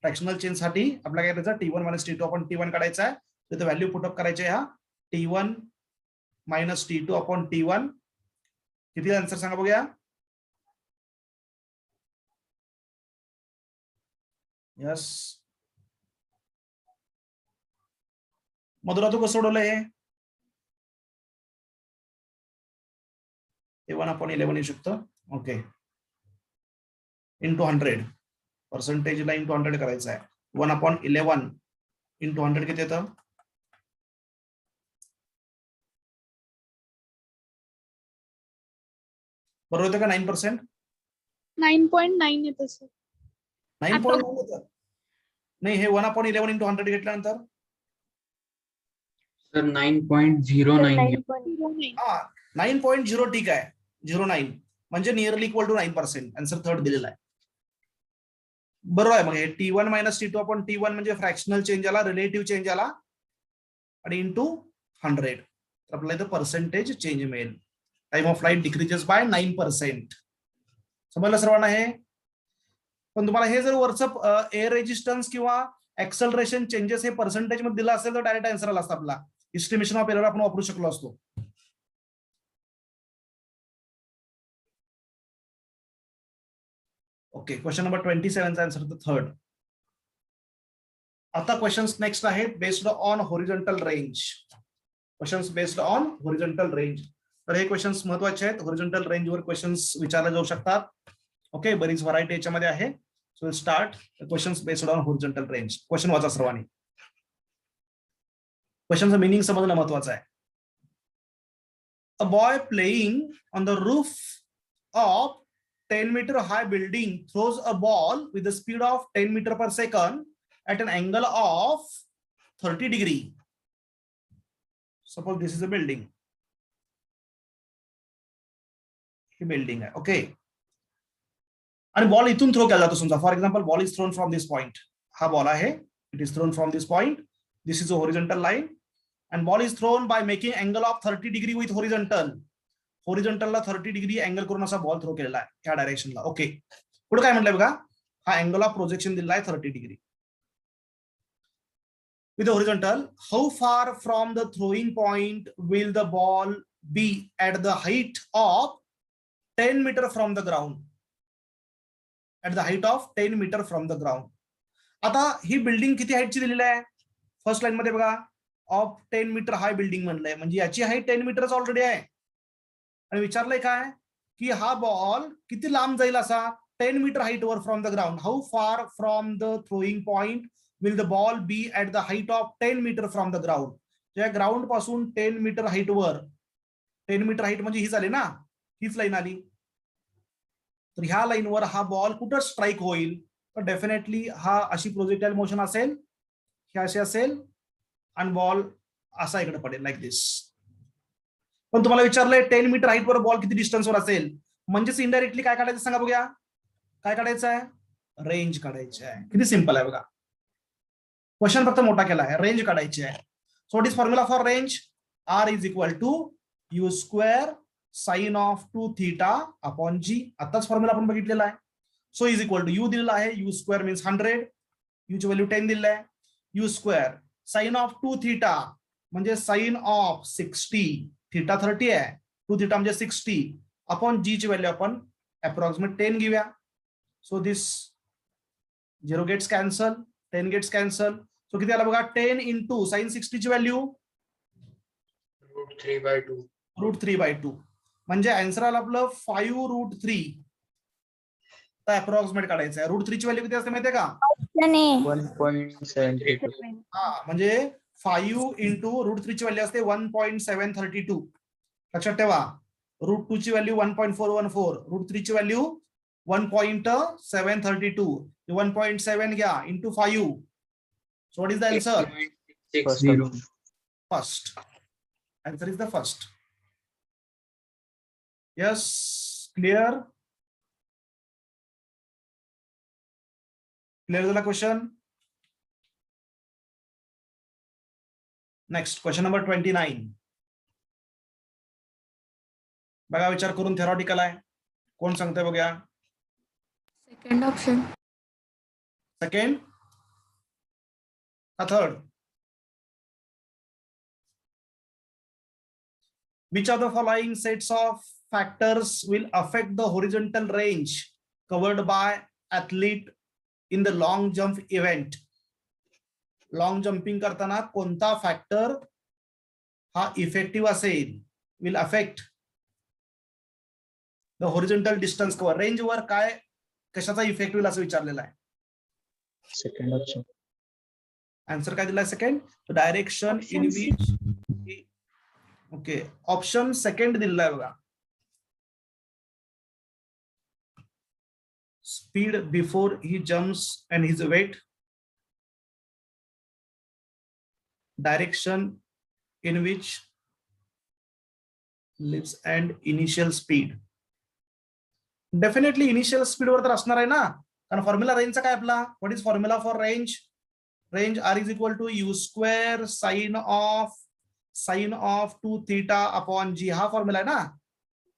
फ्रॅक्शनल चेंज साठी आपल्याला काय करायचं? T1 minus T2 upon T1 काढायचा आहे. तिथे व्हॅल्यू पुटअप करायची आहे. हा T1 minus T2 upon T1 किती आन्सर सांगा बघूया. यस, मधुरा तू कसं सोडवलंय हे? 1/11 येऊ शकतं. ओके, इंटू 100 पर्सेंटेजला इंटू 100 करायचं आहे. 1/11 इंटू 100 किती येतं? बरोबर होतं का? 9%? 9.9 येतं सर. 9.9 होतं. नाही, हे 1/11 इंटू 100 घेतल्यानंतर सर 9.09. 9.09. हा 9.0 ठीक आहे. 09 म्हणजे nearly equal to 9%. Answer third दिलेला आहे. बरोबर आहे. मग हे T1 minus T2 upon T1 म्हणजे फ्रॅक्शनल चेंज आला, रिलेटिव्ह चेंज आला आणि इंटू 100 तर आपल्याला इथं पर्सेंटेज चेंज मिळेल. Time of flight decreases by 9%. समजलं सर्वांना हे? पण तुम्हाला हे जर वरचं एअर रेजिस्टन्स किंवा एक्सेलरेशन चेंजेस हे पर्सेंटेज मध्ये दिलं असेल तर डायरेक्ट आन्सर आला असता आपला. एस्टिमेशन ऑफ एरर आपण वापरू शकलो असतो. ओके, क्वेश्चन नंबर 27 चा आन्सर तर थर्ड. आता क्वेश्चन्स नेक्स्ट आहेत based on horizontal range. Questions based on horizontal range. तर हे क्वेश्चन्स महत्वाचे आहेत. हॉरिझॉन्टल रेंजवर क्वेश्चन्स विचारले जाऊ शकतात. ओके, बरीच व्हरायटी याच्यामध्ये आहे. So start questions based on horizontal range. Question वाचा सर्वांनी. क्वेश्चनचं मीनिंग समजणं महत्वाचं आहे. A boy playing on the roof of 10-meter high building throws a ball with the speed of 10 meter per second at an angle of 30 degree. Suppose this is a building. He building आहे. Okay. आणि ball इथून throw केला जातो समजा. For example ball is throne from this point. हा ball आहे. It is throne from this point. This is a horizontal line and ball is thrown by making angle of 30 degree with horizontal. हॉरिझॉन्टलला 30 degree angle करून असा ball throw केलेला आहे या डायरेक्शनला. Okay. पुढे काय म्हटलंय बघा. हा अँगल ऑफ प्रोजेक्शन दिलेला आहे 30 degree. With the horizontal, how far from the throwing point will the ball be at the height of 10 meter from the ground? At the height of 10 meter from the ground. आता ही building किती हाईटची दिलेली आहे? First line मध्ये बघा, of 10 metre high building म्हणलंय, म्हणजे याची height 10 मीटरच already आहे. आणि विचारलंय काय की हा बॉल किती लांब जाईल असा 10 मीटर हाईट वर from the ground. How far from the throwing point will the ball be at the height of 10 metre from the ground. त्या ग्राउंड पासून 10 मीटर हाईट वर, 10 मीटर हाईट म्हणजे ही झाली ना, हीच लाईन आली. तर ह्या लाईनवर हा बॉल कुठं स्ट्राईक होईल? तर डेफिनेटली हा अशी प्रोजेक्टाइल मोशन असेल, हे असे असेल आणि बॉल असा इकडे पडेल लाईक दिस. पण तुम्हाला विचारलंय 10 मीटर हाईट वर बॉल किती डिस्टन्सवर असेल, म्हणजेच इनडायरेक्टली काय काढायचं सांगा बघूया. काय काढायचं आहे? रेंज काढायची आहे. किती सिंपल आहे बघा. क्वेश्चन फक्त मोठा केला आहे. रेंज काढायची आहे. So what is formula for range? R is equal to u square sine of 2 theta upon g. आताच फॉर्म्युला आपण बघितलेला आहे. So is equal to u दिलेला आहे, यू स्क्वेअर मीन्स 100, यूची व्हॅल्यू 10 दिलेला आहे. U square sine of 2 theta म्हणजे साइन ऑफ 60, थीटा 30 आहे, 2 थीटा म्हणजे 60 अपॉन जी ची व्हॅल्यू आपण अप्रॉक्सिमेट 10 घेऊया. So this 0 gets cancel, 10 gets cancel. So किती आला बघा, 10 इंटू साइन 60 ची व्हॅल्यू √3/2. √3/2 म्हणजे आन्सर आला आपलं 5√3. तर अप्रॉक्सिमेट काढायचं आहे. √3 ची व्हॅल्यू किती असते माहितीये का? 1.72. हा म्हणजे 5 इंटू √3 ची व्हॅल्यू असते 1.732. लक्षात ठेवा. √2 ची व्हॅल्यू 1.414, √3 ची व्हॅल्यू 1.732. 1.7 घ्या into 5. So what is the answer? 8.60. First. Answer is the first. Yes, clear? Clear झाला क्वेश्चन? Next question number 29. बघा विचार करून, थेरॉटिकल आहे. कोण सांगतंय बघूया. Second option. सेकंड का third? Which of the following sets of factors will affect the horizontal range covered by athlete in the long jump event? Long jumping करताना कोणता फॅक्टर हा इफेक्टिव्ह असेल? Will affect the horizontal distance cover. Range वर काय कशाचा effect होईल असं विचारलेलं आहे. Second option. आन्सर काय दिलाय? Second. Direction in which. Okay, option second दिलेला आहे बघा. Speed before he jumps and his weight. Direction in which leaves and initial speed. Definitely initial speed वर तर असणार आहे ना, कारण फॉर्म्युला रेंजचा काय आपला? What is formula for range? Range R is equal to u square sine of 2 theta upon g. हा फॉर्म्युला आहे ना,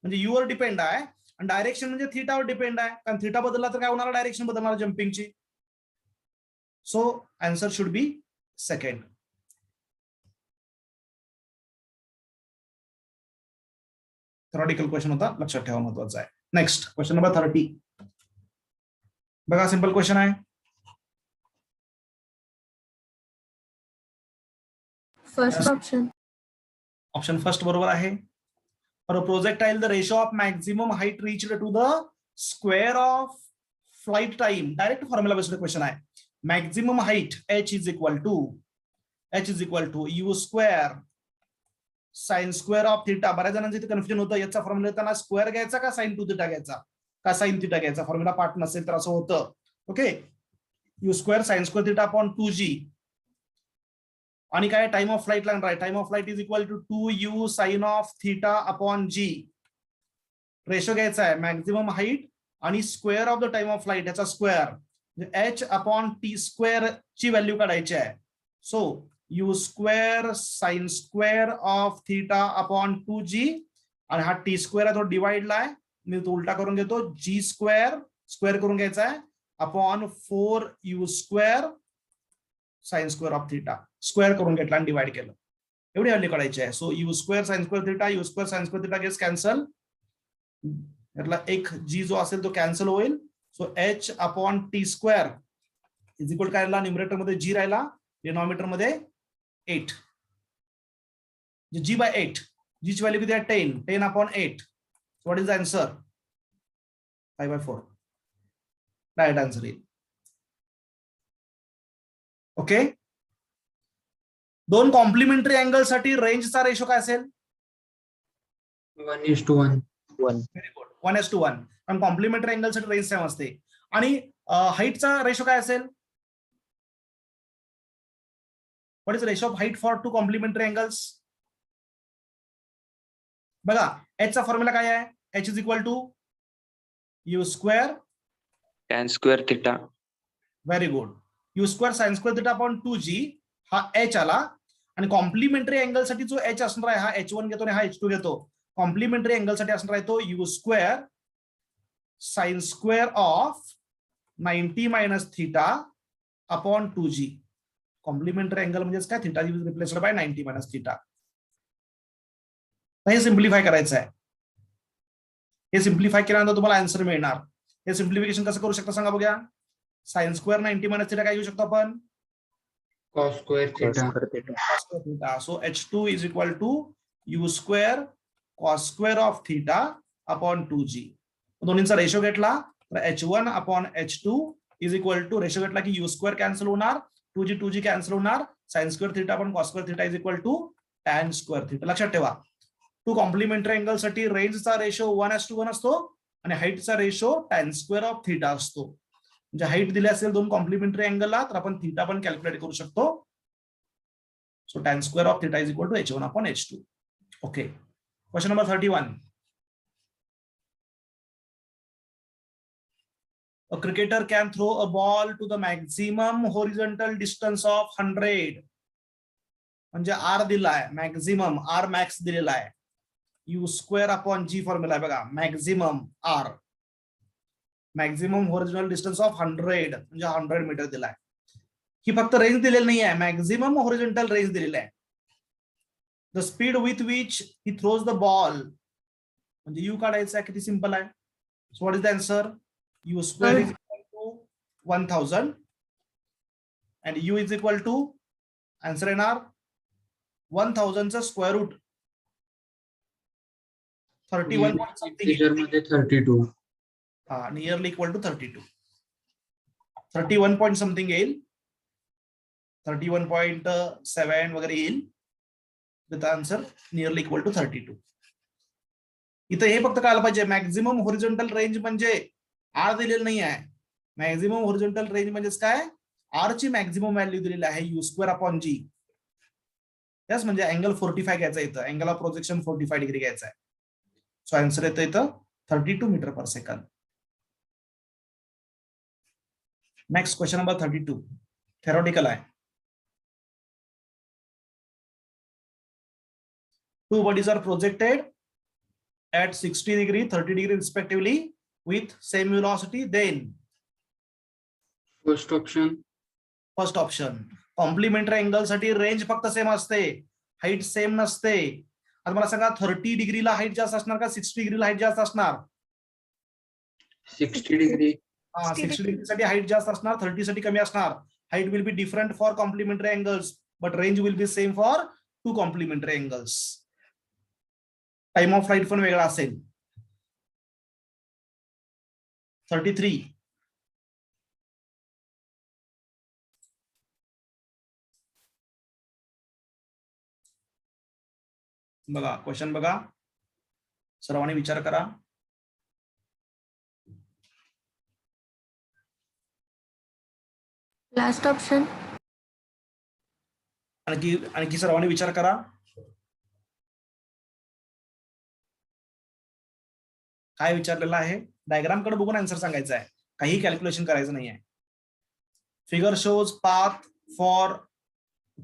म्हणजे यू वर डिपेंड आहे आणि डायरेक्शन म्हणजे थीटावर डिपेंड आहे, कारण थीटा बदलला तर काय होणार? डायरेक्शन बदलणार जम्पिंगची. So answer should be second. Theoretical question होता, लक्षात ठेवा, महत्वाचा आहे. Next question number 30. बघा सिंपल क्वेश्चन आहे. First option. ऑप्शन फर्स्ट बरोबर आहे. For a projectile, the ratio of maximum height reached to the square of flight time. Direct formula based question आहे. Maximum height h is equal to u square sin square of theta. बऱ्याच जणांचं इथे confusion होतं, याचा formula येताना square घ्यायचा का sin 2 theta घ्यायचा. का साइन थिटा घ्यायचा, फॉर्म्युला पाठ नसेल तर असं होतं. Okay, u square sine square theta upon 2g आणि काय टाइम ऑफ फ्लाईट लागणार आहे. Time of flight is equal to 2u sine of theta upon g. Ratio घ्यायचा आहे मॅक्झिमम हाईट आणि square of the time of flight याचा square h upon T square ची value काढायची आहे. So u square sine square of theta upon 2g आणि हा T square आहे तो डिवाइडला आहे, मी तो उलटा करून घेतो, g स्क्वेअर करून घ्यायचा आहे upon 4u square sine square of theta square करून घेतला आणि डिवाइड केलं, एवढी व्हॅल्यू काढायची आहे. So u square sine square theta, u square sine square theta gets cancel, यातला एक g जो असेल तो कॅन्सल होईल. So h upon T square is equal काय राहिला, न्यूमरेटर मध्ये g राहिला, डिनॉमिनेटर मध्ये 8, g बाय 8, g ची व्हॅल्यू किती आहे 10 upon 8. What is the answer? 5/4 right answer येईल. ओके, दोन कॉम्प्लिमेंटरी अँगल साठी रेंजचा रेशो काय असेल? 1:1. Very good, 1:1. कारण कॉम्प्लिमेंटरी अँगल साठी रेंज सेम असते. आणि हाईटचा रेशो काय असेल? What is ratio of height for two complementary angles? बघा, h चा फॉर्म्युला काय आहे? h is equal to u square tan square theta. Very good, you square sine square theta upon 2g, हा h आला. आणि complementary angle साठी जो h असणार आहे, हा h1 घेतो आणि हा h2 घेतो. कॉम्प्लिमेंटरी अँगल साठी असणार आहे तो u square sine square of 90 minus theta upon 2g. Complementary angle म्हणजेच काय, theta is replaced by 90 minus theta. हे सिम्प्लिफाय करायचं आहे. हे सिम्प्लिफाय केल्यानंतर तुम्हाला आन्सर मिळणार. हे सिम्प्लिफिकेशन कसं करू शकता सांगा बघा. साइन स्क्वेअर 90 मायनस थिटा काय घेऊ शकतो आपण? Cos square Cos theta. square theta. cos square theta. So h2 is equal to u square cos square of theta upon 2g. दोन्हींचा रेशो घेतला तर h1 upon h2 is equal to, ratio घेतला की u square cancel होणार, 2g cancel होणार, sine square theta upon cos square theta is equal to tan square theta. लक्षात ठेवा, to complementary angle साठी रेंजचा रेशो 1:1 असतो आणि हाईटचा ratio tan square of theta असतो. म्हणजे हाईट दिली असेल दोन कॉम्प्लिमेंटरी अँगलला तर आपण थिटा पण कॅल्क्युलेट करू शकतो. So tan square of theta is equal to h1 upon h2. Okay, question number 31. A cricketer can throw a ball to the maximum horizontal distance of 100. म्हणजे r दिलाय, मॅक्झिमम r मॅक्स दिलेला आहे, u square upon g formula आहे बघा, maximum r, maximum horizontal distance of 100 म्हणजे 100 metre दिलाय. ही फक्त range दिलेली नाही आहे, मॅक्झिमम होरिझोनटल रेंज दिलेली आहे. The speed with which he throws the ball, म्हणजे यू काढायचा आहे, किती सिंपल आहे. So what is the answer? U square is equal to 1000 and u is equal to, answer येणार 1000 चा square root 31 point something. Integer मध्ये 32. हा, nearly equal to 32. 31 point something येईल, 31.7 वगैरे येईल. With answer nearly equal to 32. इथं हे फक्त कळायला पाहिजे, मॅक्झिमम होरिझोनटल रेंज म्हणजे आर दिलेलं नाही आहे. मॅक्झिमम होरिझोनटल रेंज म्हणजेच काय, आर ची मॅक्झिमम व्हॅल्यू दिलेली आहे u square upon g. Yes, म्हणजे अँगल 45 घ्यायचा, इथं अँगल ऑफ प्रोजेक्शन 45 डिग्री घ्यायचा आहे. सो आन्सर येतं इथं 32 meter per second. Next question number 32 theoretical आहे. Two bodies are projected at 60 degree, 30 degree respectively with same velocity. Then First option. first option, complementary angle साठी range फक्त same असते, height same नसते. आता मला सांगा 30 डिग्रीला हाईट जास्त असणार का 60 डिग्रीला हाईट जास्त असणार? 60 degree. 60 डिग्री साठी हाईट जास्त असणार, 30 साठी कमी असणार. Height will be different for complementary angles but range will be same for two complementary angles. Time of flight पण वेगळा असेल. 33. बघा क्वेश्चन, बघा सर्वांनी विचार करा. Last option. आणखी सर्वांनी विचार करा. काय विचारलेलं आहे? डायग्राम कडे बघून आन्सर सांगायचा आहे, काही कॅल्क्युलेशन करायचं नाहीये. Figure shows path for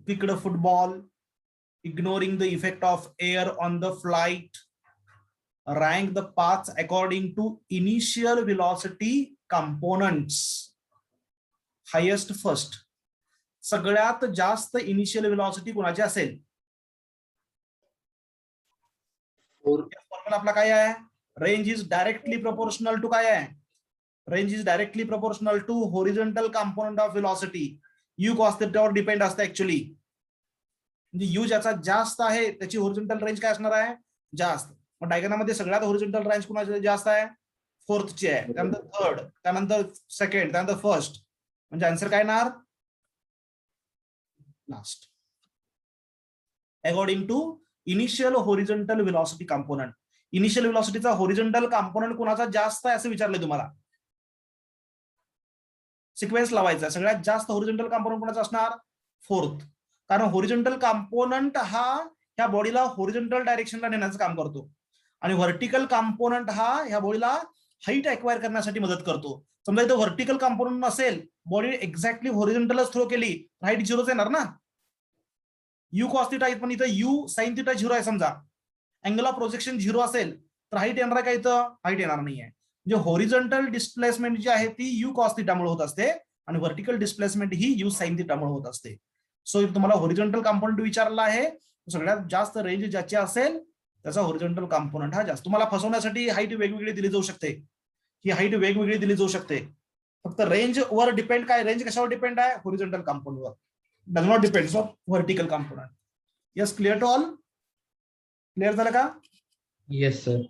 picked football, ignoring the effect of air on the flight. Rank the paths according to initial velocity components. Highest first. सगळ्यात जास्त इनिशियल वेलॉसिटी कोणाची असेल? फॉर्म्युला आपला काय आहे? Range is directly proportional to काय आहे? Range is directly proportional to horizontal component of velocity. U cos थिटावर डिपेंड असते ऍक्च्युअली. म्हणजे यू ज्याचा जास्त आहे त्याची होरिझॉन्टल रेंज काय असणार आहे? जास्त. मग डायग्राम मध्ये सगळ्यात होरिझॉन्टल रेंज कोणाची जास्त आहे? फोर्थची आहे, त्यानंतर थर्ड, त्यानंतर सेकंड, त्यानंतर फर्स्ट. म्हणजे आन्सर काय येणार? Last. According to initial horizontal velocity component. Initial वेलॉसिटीचा होरिझॉन्टल कंपोनंट कोणाचा जास्त आहे असं विचारलंय तुम्हाला. सिक्वेन्स लावायचा. सगळ्यात जास्त होरिझॉन्टल कंपोनंट कोणाचा असणार? फोर्थ. कारण होरिझॉन्टल कंपोनंट हा ह्या बॉडीला होरिझॉन्टल डायरेक्शनला नेण्याचं काम करतो आणि व्हर्टिकल कंपोनंट हा ह्या बॉडीला हाईट अक्वायर करण्यासाठी मदत करतो. समजा इथं व्हर्टिकल कंपोनंट नसेल, बॉडी एक्झॅक्टली होरिझॉन्टलच थ्रो केली, हाईट झिरोच येणार ना. यू कॉस थिटा पण इथं यू साइन थिटा झिरो आहे. समजा अँगल ऑफ प्रोजेक्शन झिरो असेल तर हाईट येणार आहे का? इथं हाईट येणार नाहीये. म्हणजे होरिझॉन्टल डिस्प्लेसमेंट जी आहे ती यू कॉस थिटामुळे होत असते आणि व्हर्टिकल डिस्प्लेसमेंट ही यू साइन थिटामुळे होत असते. सो तुम्हाला होरिझॉन्टल कंपोनंट विचारला आहे, सगळ्यात जास्त रेंज ज्याची असेल त्याचा होरिझॉन्टल कंपोनंट हा जास्त. तुम्हाला फसवण्यासाठी हाईट वेगवेगळी दिली जाऊ शकते, ही हाईट वेगवेगळी दिली जाऊ शकते. फक्त रेंज वर डिपेंड. काय रेंज कशावर डिपेंड आहे? होरिझॉन्टल कंपोनंट वर. Does not depend on vertical component. Yes, clear to all? Clear झालं का? Yes sir.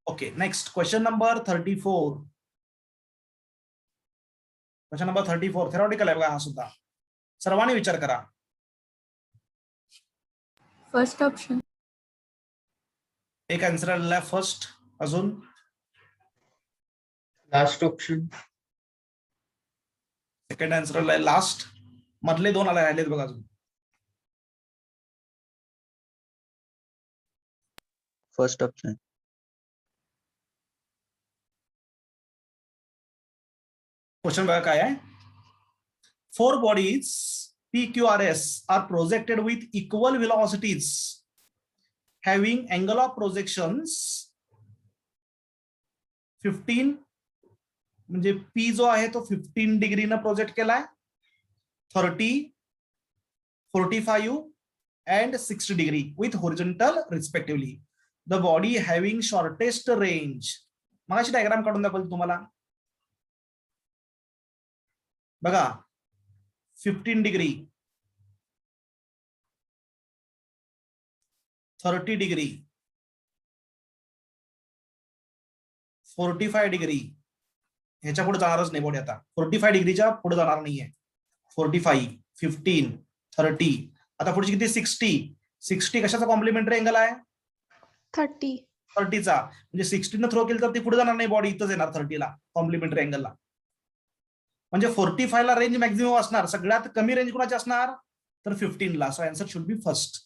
Okay, next question number 34. Question number 34 theoretical आहे बघा हा सुद्धा. सर्वांनी विचार करा. First option. एक आन्सर आलेला आहे फर्स्ट. अजून लास्ट ऑप्शन. सेकंड आन्सर आलाय लास्ट. मधले दोन आलेत बघा अजून. First option. क्वेश्चन बघा काय आहे. 4 bodies PQRS are projected with equal velocities having angle of projections 15, म्हणजे P जो आहे तो 15 डिग्रीनं प्रोजेक्ट केलाय, 30, 45 and 60 degree with horizontal respectively. The body having shortest range. मगाशी डायग्राम काढून दाखवलं तुम्हाला बघा. 15 डिग्री, 30 डिग्री, 45 डिग्री. ह्याच्या पुढे जाणारच नाही बॉडी आता. 45 डिग्रीच्या पुढे जाणार नाहीये. 45, 15, 30. आता पुढची किती? 60. 60 कशाचा कॉम्प्लिमेंटरी अँगल आहे? 30. 30चा. म्हणजे 60 न थ्रो केलं तर ती पुढे जाणार नाही, बॉडी इथंच येणार 30 ला कॉम्प्लिमेंटरी अँगलला. म्हणजे 45 ला रेंज मॅक्झिमम असणार. सगळ्यात कमी रेंज कोणाची असणार? तर 15 ला. So answer should be first.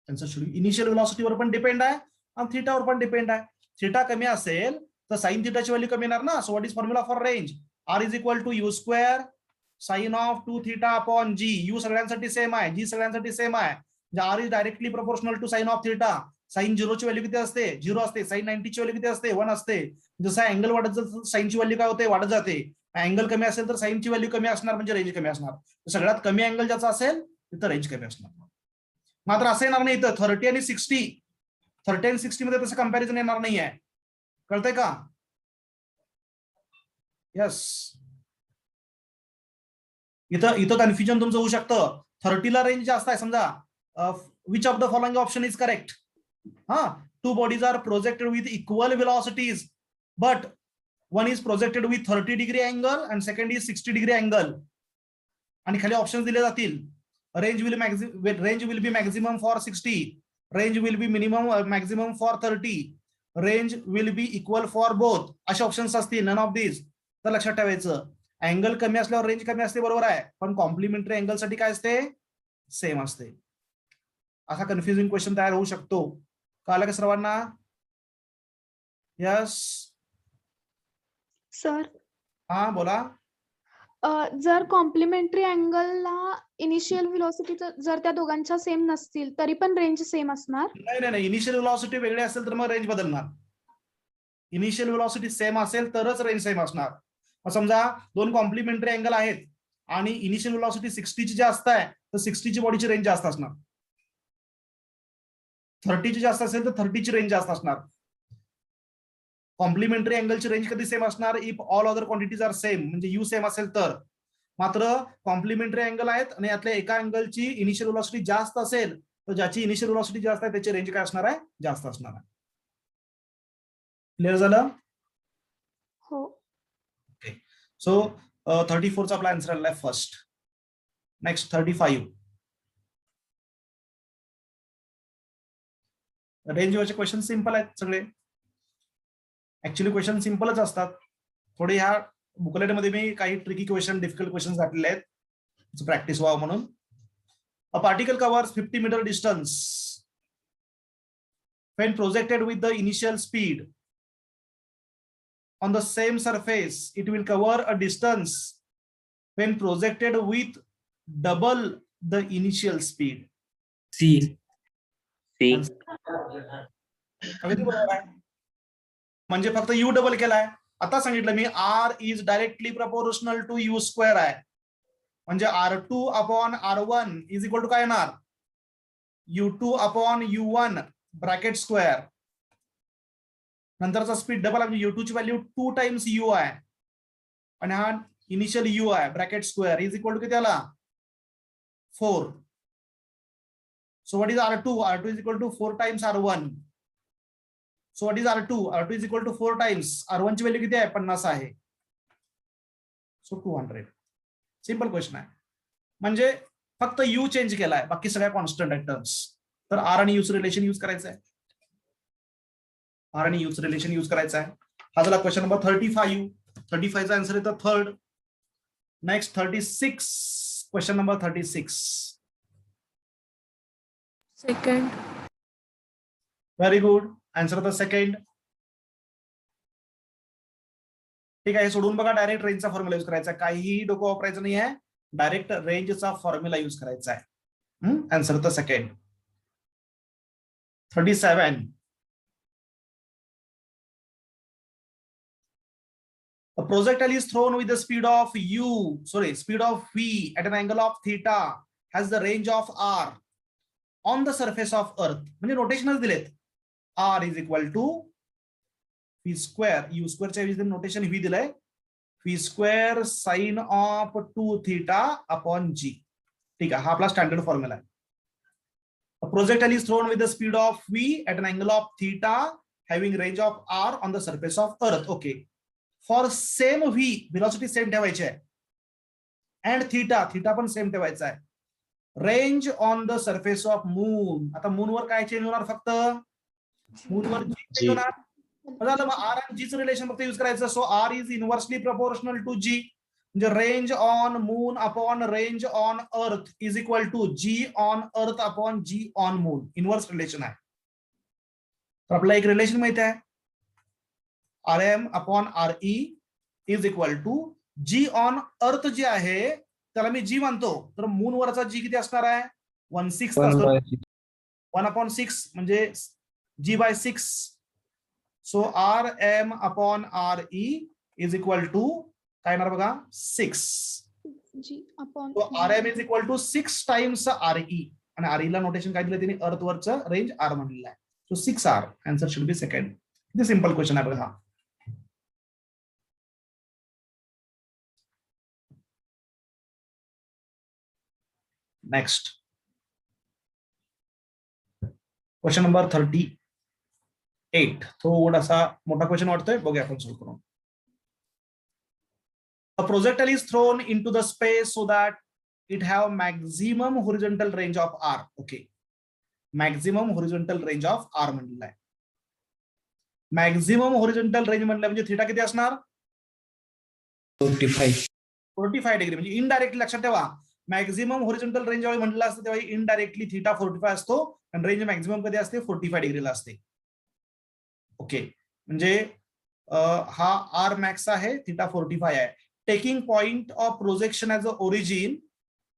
Answer should be. Initial वेलॉसिटीवर पण डिपेंड आहे आणि थिटावर पण डिपेंड आहे. थिटा कमी असेल तर साइन थिटाची व्हॅल्यू कमी येणार ना. So what is formula for range? R is equal to u square sine of 2 theta upon g. U सगळ्यांसाठी सेम आहे, जी सगळ्यांसाठी सेम आहे. R is directly proportional to sine of theta. Sine 0 ची value किती असते? 0 असते. Sign 90 ची value किती असते? 1 असते. जसं अँगल वाढत जातं साइनची व्हॅल्यू काय होते? वाढत जाते. अँगल कमी असेल तर साइनची व्हॅल्यू कमी असणार, म्हणजे रेंज कमी असणार. सगळ्यात कमी अँगल ज्याचा असेल तिथं रेंज कमी असणार. मात्र असं येणार नाही इथं 30 आणि 60. 30 आणि 60 मध्ये तसं कंपॅरिझन येणार नाहीये. कळतंय का? यस. इथं कन्फ्युजन तुमचं होऊ शकतं. 30 ला रेंज जास्त आहे समजा. Which of the following option is correct? Two bodies are projected with equal velocities, but one is projected with 30 degree angle and second is 60 degree angle. आणि खाली ऑप्शन्स दिले जातील. Range will be maximum for 60. Range will be maximum for 30. Range will be equal for both. असे options असतील. None of these. तर लक्षात ठेवायचं. Angle कमी असल्यावर रेंज कमी असते, बरोबर आहे, पण कॉम्प्लिमेंटरी अँगल साठी काय असते, सेम असते. असा कन्फ्युजिंग क्वेश्चन तयार होऊ शकतो. कळलं का सर्वांना? यस, सर हा बोला. जर कॉम्प्लिमेंटरी अँगलला इनिशियल व्हेलॉसिटी जर त्या दोघांच्या सेम नसतील तरी पण रेंज सेम असणार. नाही, इनिशियल व्हेलॉसिटी वेगळी असेल तर मग रेंज बदलणार. इनिशियल व्हेलॉसिटी सेम असेल तरच रेंज सेम असणार. मग समजा दोन कॉम्प्लिमेंटरी अँगल आहेत आणि इनिशियल व्हेलॉसिटी 60 ची जास्त आहे तर 60 ची बॉडीची रेंज जास्त असणार. 30 ची जास्त असेल तर 30 ची रेंज जास्त असणार. कॉम्प्लिमेंटरी अँगलची रेंज कधी सेम असणार? If all other quantities are same, म्हणजे यू सेम असेल तर. मात्र कॉम्प्लिमेंटरी अँगल आहेत आणि यातल्या एका अँगलची इनिशियल व्हेलॉसिटी जास्त असेल तर ज्याची इनिशियल व्हेलॉसिटी जास्त आहे त्याची रेंज काय असणार आहे? जास्त असणार आहे. क्लिअर झालं? हो. सो 34 चा आपला आन्सर आलेला आहे फर्स्ट. नेक्स्ट 35. रेंज वरचे क्वेश्चन सिंपल आहेत सगळे. ऍक्च्युली क्वेश्चन सिंपलच असतात. थोडे ह्या बुकलेट मध्ये मी काही ट्रिकी क्वेश्चन, डिफिकल्ट क्वेश्चन घातलेले आहेत प्रॅक्टिस व्हावं म्हणून. A particle covers 50 metre distance when projected with the initial speed on the same surface. It will cover a distance when projected with double the initial speed. C. C. अगदी बरोबर आहे. म्हणजे फक्त U double केलाय. आता सांगितलं मी R is directly proportional to u square आहे. म्हणजे R2 upon R1 is equal to काय येणार? U2 upon U1 bracket square. नंतरचा स्पीड डबल आहे, U2 ची व्हॅल्यू 2 टाइम्स U आहे आणि हा इनिशियल U आहे bracket square is equal to किती आला? 4. So what is R2? R2 is equal to 4 times R1. So what is R2? R2 is equal to 4 times R1 ची value किती आहे? 50 आहे. सो 200. सिंपल क्वेश्चन आहे. म्हणजे फक्त यू चेंज केलाय, बाकी सगळ्या कॉन्स्टंट आहेत टर्म्स. तर आर आणि यूच रिलेशन यूज करायचं आहे. आर आणि यूच रिलेशन यूज करायचं आहे. हा झाला क्वेश्चन नंबर 35. 35 चा आन्सर येतो third. Next 36. Question number 36. Second. Very good. Answer होता सेकंड. ठीक आहे, सोडून बघा. डायरेक्ट रेंजचा फॉर्म्युला यूज करायचा, काहीही डोकं वापरायचं नाही आहे. डायरेक्ट रेंजचा फॉर्म्युला यूज करायचा आहे. आन्सर होता second. 37. A projectile is thrown with the speed of v at an angle of theta has the range of r on the surface of earth. म्हणजे नोटेशनच दिलेत. r is equal to v square, u square च्या ऐवजी notation v दिलंय, v square sin of 2 theta upon g. ठीक आहे, हा आपला standard formula आहे. A projectile is thrown with the speed of v at an angle of theta having range of r on the surface of earth. Okay. For same v, velocity same ठेवायची आहे. and theta पण same ठेवायचा आहे. Range on the surface of moon. आता मूनवर काय change होणार? फक्त मूनवर जी change होणार. मग आर आणि जीचं रिलेशन फक्त यूज करायचं. So R is inversely proportional to g. म्हणजे range on moon upon range on earth is equal to g on earth upon g on moon. Inverse relation आहे. तर आपल्याला एक रिलेशन माहिती आहे, RM upon RE is equal to g on earth जे आहे त्याला मी जी मानतो, तर मून वरचा जी किती असणार आहे? 1/6. 1/6 म्हणजे G/6. So RM upon RE is equal to काय येणार बघा? 6. G upon so RM is equal to 6 times RE. आणि RE ला नोटेशन काय दिलं त्यांनी? अर्थ वरचं रेंज R म्हणलेलं आहे. So 6R. Answer should be second. किती सिंपल क्वेश्चन आहे बघा. Next question number 38. थोडासा मोठा क्वेश्चन वाटतोय, बघूया आपण सॉल्व्ह करून. A projectile is thrown into the space so that it have maximum horizontal range of r. Okay, maximum horizontal range of r म्हणलेला आहे. मॅक्झिमम होरिझोंटल रेंज म्हणलं म्हणजे थीटा किती असणार? 45. 45 डिग्री म्हणजे इनडायरेक्टली लक्षात ठेवा मॅक्झिमम होरिझोंटल रेंज जेव्हा म्हटलं असतं तेव्हा इनडायरेक्टली थीटा 45 असतो आणि रेंज मॅक्झिमम कधी असते 45 डिग्रीला असते. ओके म्हणजे हा आर मॅक्स आहे थीटा 45 आहे. Taking point of projection as a origin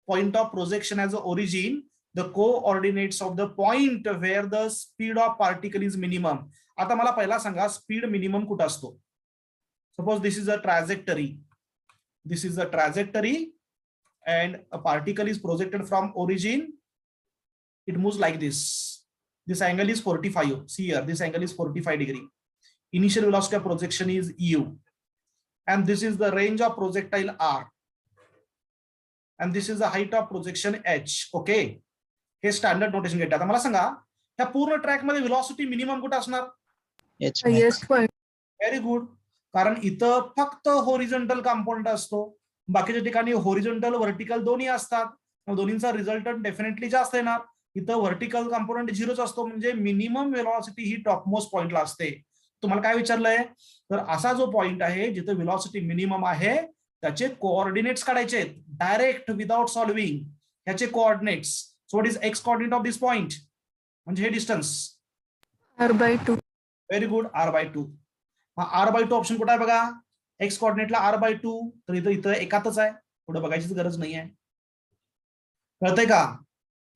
point of projection as a origin, the coordinates of the point where the speed of particle is minimum. आता मला पहिला सांगा स्पीड मिनिमम कुठं असतो. Suppose this is a trajectory, this is a trajectory and a particle is projected from origin, it moves like this angle is 45. See here, this angle is 45 degree. Initial velocity of projection is u and this is the range of projectile r and this is the height of projection h. Okay हे standard notation घेतलं. आता मला सांगा त्या पूर्ण track मध्ये velocity minimum कुठे असणार. Highest point. Very good. कारण इथं फक्त होरिझोंटल कंपोनंट असतो, बाकीच्या ठिकाणी होरिझोंटल व्हर्टिकल दोन्ही असतात, दोन्हींचा रिझल्टंट डेफिनेटली जास्त येणार. इथं व्हर्टिकल कंपोनंट 0च असतो म्हणजे मिनिमम व्हेलॉसिटी ही टॉपमोस्ट पॉइंटला असते. तुम्हाला काय विचारलंय तर असा जो पॉइंट आहे जिथे व्हेलॉसिटी मिनिमम आहे त्याचे कोऑर्डिनेट्स काढायचे आहेत डायरेक्ट विदाउट सॉल्विंग. ह्याचे coordinates. So what is x coordinate of this point म्हणजे हे distance r/2. Very good r/2. हा r/2 ऑप्शन कुठे आहे बघा. एक्स कोऑर्डिनेटला r/2 तर इथं एकातच आहे, पुढे बघायची गरज नाही आहे. कळतंय का.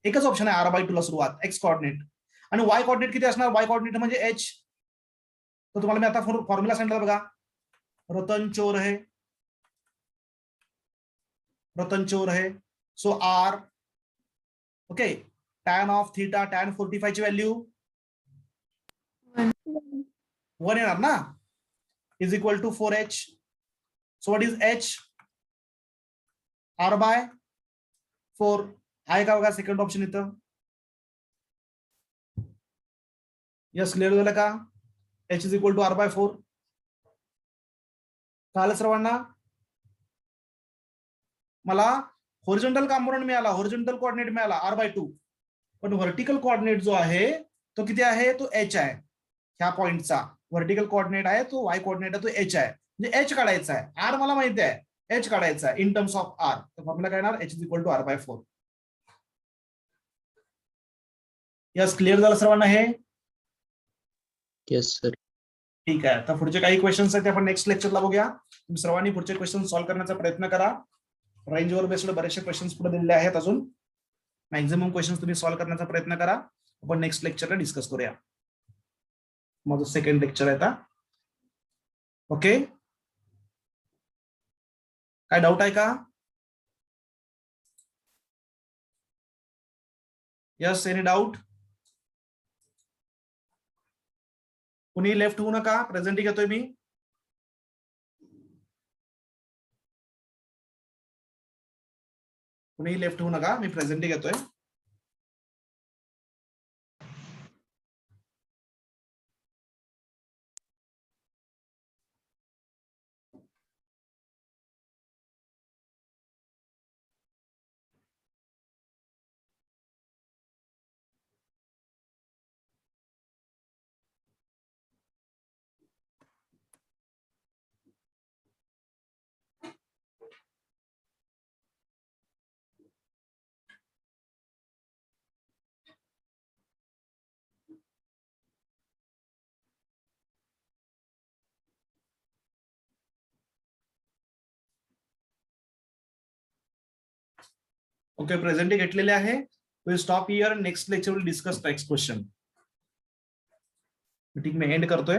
एकच ऑप्शन आहे r/2 ला सुरुवात एक्स कोऑर्डिनेट. आणि वाय कोऑर्डिनेट किती असणार. वाय कोऑर्डिनेट म्हणजे h. तर तुम्हाला मी आता फॉर्म्युला सांगितलं बघा. रतन चोर है, रतन चोर है. So R okay tan of theta tan 45 ची व्हॅल्यू 1 येणार ना. Is equal to 4h. So what is h r/4 आहे का बघा. सेकंड ऑप्शन इथं. यस क्लिअर झालं का. h is equal to r/4. कळलं सर्वांना. मला होरिझोंटल कंपोनंट मिळाला, होरिझोंटल कोऑर्डिनेट मिळाला r/2 पण व्हर्टिकल कोऑर्डिनेट जो आहे तो किती आहे तो h आहे. ह्या पॉइंटचा व्हर्टिकल कोऑर्डिनेट आहे तो y कोऑर्डिनेट आहे तो h आहे. म्हणजे h काढायचा आहे. r मला माहिती आहे h काढायचा आहे इन टर्म्स ऑफ r. तर फॉर्म्युला काय येणार h is equal to r/4. Yes क्लिअर झालं सर्वांना हे. Yes, sir. ठीक आहे. आता पुढचे काही क्वेश्चन्स आहेत ते आपण नेक्स्ट लेक्चरला बघूया. तुम्ही सर्वांनी पुढचे क्वेश्चन सॉल्व्ह करण्याचा प्रयत्न करा. रेंजवर बेस्ड बरेचसे क्वेश्चन्स पुढे दिलेले आहेत. अजून मॅक्झिमम क्वेश्चन्स तुम्ही सॉल्व्ह करण्याचा प्रयत्न करा. आपण नेक्स्ट लेक्चरला डिस्कस करूया. माझं सेकंड लेक्चर आहे आता. ओके काय डाऊट आहे का. Yes any doubt. कुणी लेफ्ट होऊ नका. प्रेझेंट घेतोय मी. कुणीही लेफ्ट होऊ नका. मी प्रेझेंट घेतोय. ओके प्रेझेंट घेतलेले आहे. Will stop here. Next lecture will discuss next question. Meeting me and करतोय.